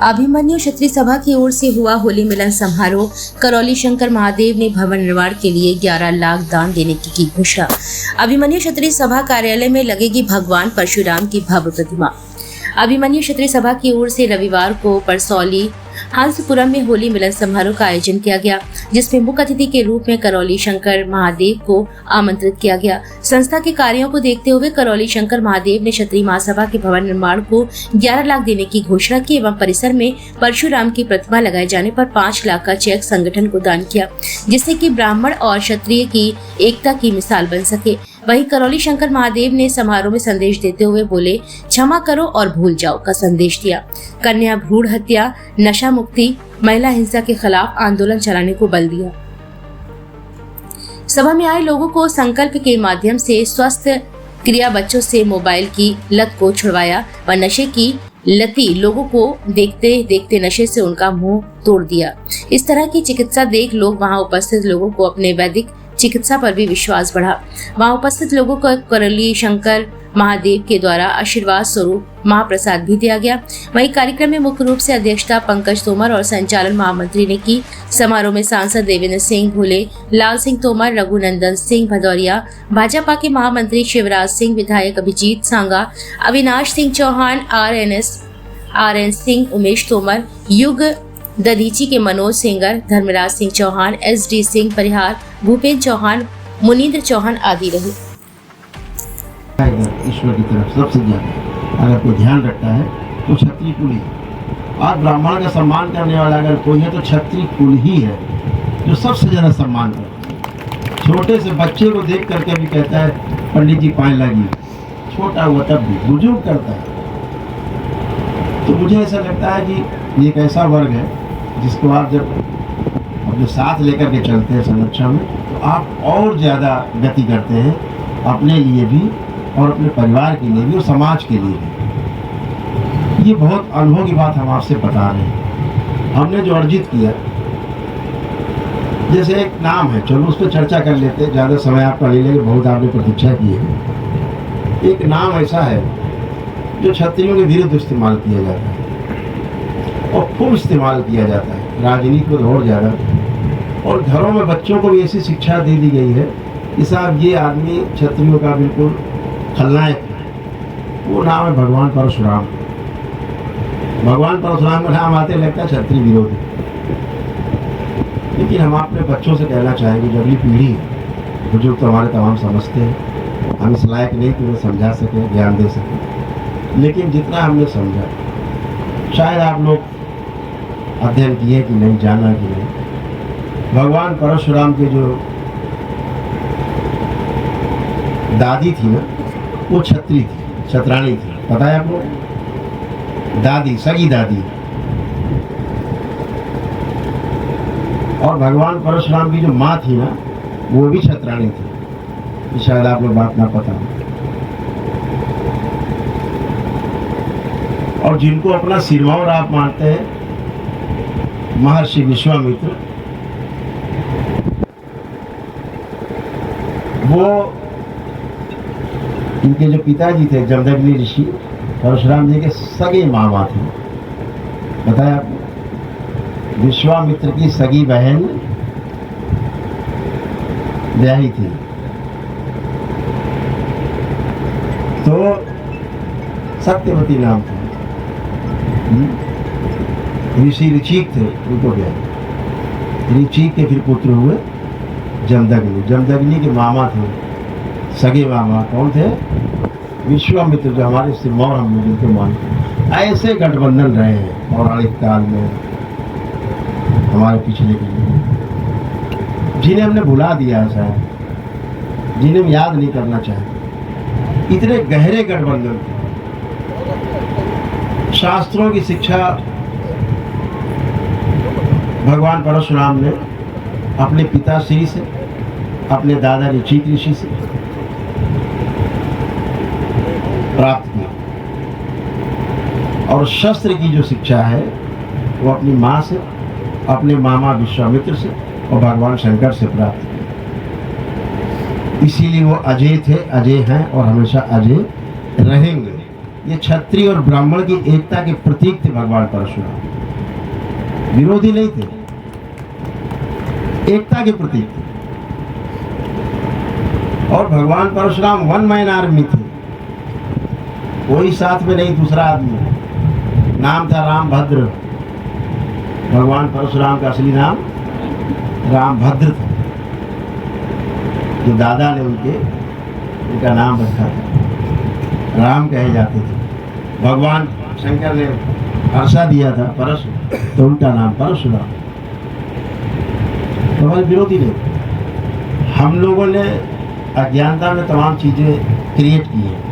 अभिमन्यु क्षत्रिय सभा की ओर से हुआ होली मिलन समारोह। करौली शंकर महादेव ने भवन निर्माण के लिए 11 लाख दान देने की घोषणा। अभिमन्यु क्षत्रिय सभा कार्यालय में लगेगी भगवान परशुराम की भव्य प्रतिमा। अभिमन्यु क्षत्रिय सभा की ओर से रविवार को परसौली हंसपुरम में होली मिलन समारोह का आयोजन किया गया, जिसमें मुख्य अतिथि के रूप में करौली शंकर महादेव को आमंत्रित किया गया। संस्था के कार्यों को देखते हुए करौली शंकर महादेव ने क्षत्रिय महासभा के भवन निर्माण को 11 लाख देने की घोषणा की एवं परिसर में परशुराम की प्रतिमा लगाए जाने पर 5 लाख का चेक संगठन को दान किया, जिससे कि ब्राह्मण और क्षत्रिय की एकता की मिसाल बन सके। वहीं करौली शंकर महादेव ने समारोह में संदेश देते हुए बोले, क्षमा करो और भूल जाओ का संदेश दिया। कन्या भ्रूण हत्या, नशा मुक्ति, महिला हिंसा के खिलाफ आंदोलन चलाने को बल दिया। सभा में आए लोगों को संकल्प के माध्यम से स्वस्थ क्रिया बच्चों से मोबाइल की लत को छुड़वाया व नशे की लती लोगों को देखते देखते नशे से उनका मुंह तोड़ दिया। इस तरह की चिकित्सा देख लोग वहां उपस्थित लोगों को अपने वैदिक चिकित्सा पर भी विश्वास बढ़ा। वहां उपस्थित लोगों को करौली शंकर महादेव के द्वारा आशीर्वाद स्वरूप महाप्रसाद भी दिया गया। वहीं कार्यक्रम में मुख्य रूप से अध्यक्षता पंकज तोमर और संचालन महामंत्री ने की। समारोह में सांसद देवेंद्र सिंह भूले, लाल सिंह तोमर, रघुनंदन सिंह भदौरिया, भाजपा के महामंत्री शिवराज सिंह, विधायक अभिजीत सांगा, अविनाश सिंह चौहान, RN सिंह, उमेश तोमर, युग दधीची के मनोज सिंगर, धर्मराज सिंह चौहान, SD सिंह परिहार, भूपेंद्र चौहान, मुनींद्र चौहान आदि रहे। ईश्वर की तरफ सबसे ज्यादा अगर कोई ध्यान रखता है तो क्षत्रिय कुल ही। और ब्राह्मण का सम्मान करने वाला अगर कोई है तो क्षत्रिय कुल ही है जो सबसे ज्यादा सम्मान करता है। छोटे से बच्चे को देख करके भी कहता है पंडित जी पाए लगी, छोटा हुआ तब भी बुजुर्ग करता है। तो मुझे ऐसा लगता है कि ये एक ऐसा वर्ग है जिसको आप जब अपने साथ लेकर के चलते हैं संरक्षण में, तो आप और ज़्यादा गति करते हैं अपने लिए भी और अपने परिवार के लिए भी और समाज के लिए भी। ये बहुत अनुभव की बात हम आपसे बता रहे हैं। हमने जो अर्जित किया, जैसे एक नाम है, चलो उस पर चर्चा कर लेते हैं, ज़्यादा समय आपका ले लेंगे, बहुत आपने प्रतीक्षा की है। एक नाम ऐसा है जो क्षत्रियों के विरुद्ध इस्तेमाल किया जाता है और खूब इस्तेमाल किया जाता है, राजनीति में और ज़्यादा। और घरों में बच्चों को भी ऐसी शिक्षा दे दी गई है कि साहब ये आदमी क्षत्रियों का बिल्कुल खलनायक है। वो नाम है भगवान परशुराम। भगवान परशुराम का नाम आते लगता है क्षत्रिय विरोधी। लेकिन हम अपने बच्चों से कहना चाहेंगे, जो अगली पीढ़ी है, बुजुर्ग तो हमारे तमाम समझते हैं, हम इस लायक नहीं कि उन्हें समझा सकें, ज्ञान दे सकें, लेकिन जितना हमने समझा, शायद आप लोग अध्ययन किए कि नहीं, जाना कि नहीं, भगवान परशुराम के जो दादी थी ना, वो क्षत्रिय थी, क्षत्राणी थी। पता है आपको? दादी, सगी दादी। और भगवान परशुराम की जो माँ थी ना, वो भी क्षत्राणी थी। शायद आप लोग बात ना पता हो। और जिनको अपना सिरमौर आप मानते हैं, महर्षि विश्वामित्र, वो इनके जो पिताजी थे जमदग्नि ऋषि, परशुराम जी के सगे मामा थे। बताया आपने? विश्वामित्र की सगी बहन ब्याही थी। तो सत्यवती नाम था। ऋषि ऋचिक थे, उनको ब्याही। ऋचिक के फिर पुत्र हुए जमदग्नि। जमदग्नि के मामा थे, सगे मामा कौन थे? विश्वामित्र, जो हमारे सिरमौर हम लोग जिनको मानते हैं। ऐसे गठबंधन रहे हैं पौराणिक काल में हमारे पिछले के लिए, जिन्हें हमने भुला दिया है शायद, जिन्हें हम याद नहीं करना चाहते। इतने गहरे गठबंधन थे। शास्त्रों की शिक्षा भगवान परशुराम ने अपने पिताश्री से, अपने दादा ऋचिक ऋषि से प्राप्त की। और शस्त्र की जो शिक्षा है वो अपनी माँ से, अपने मामा विश्वामित्र से और भगवान शंकर से प्राप्त की। इसीलिए वो अजय थे, अजय हैं और हमेशा अजय रहेंगे। ये क्षत्रिय और ब्राह्मण की एकता के प्रतीक थे भगवान परशुराम। विरोधी नहीं थे, एकता के प्रतीक थे। और भगवान परशुराम वन मैन आर्मी थे, कोई साथ में नहीं, दूसरा आदमी। नाम था रामभद्र। भगवान परशुराम का असली नाम रामभद्र था, जो दादा ने उनका नाम रखा था, राम कहे जाते थे। भगवान शंकर ने हर्षा दिया था परशु, तो उनका नाम परशुराम। तो हमारे विरोधी नहीं, हम लोगों ने अज्ञानता में तमाम चीज़ें क्रिएट की हैं।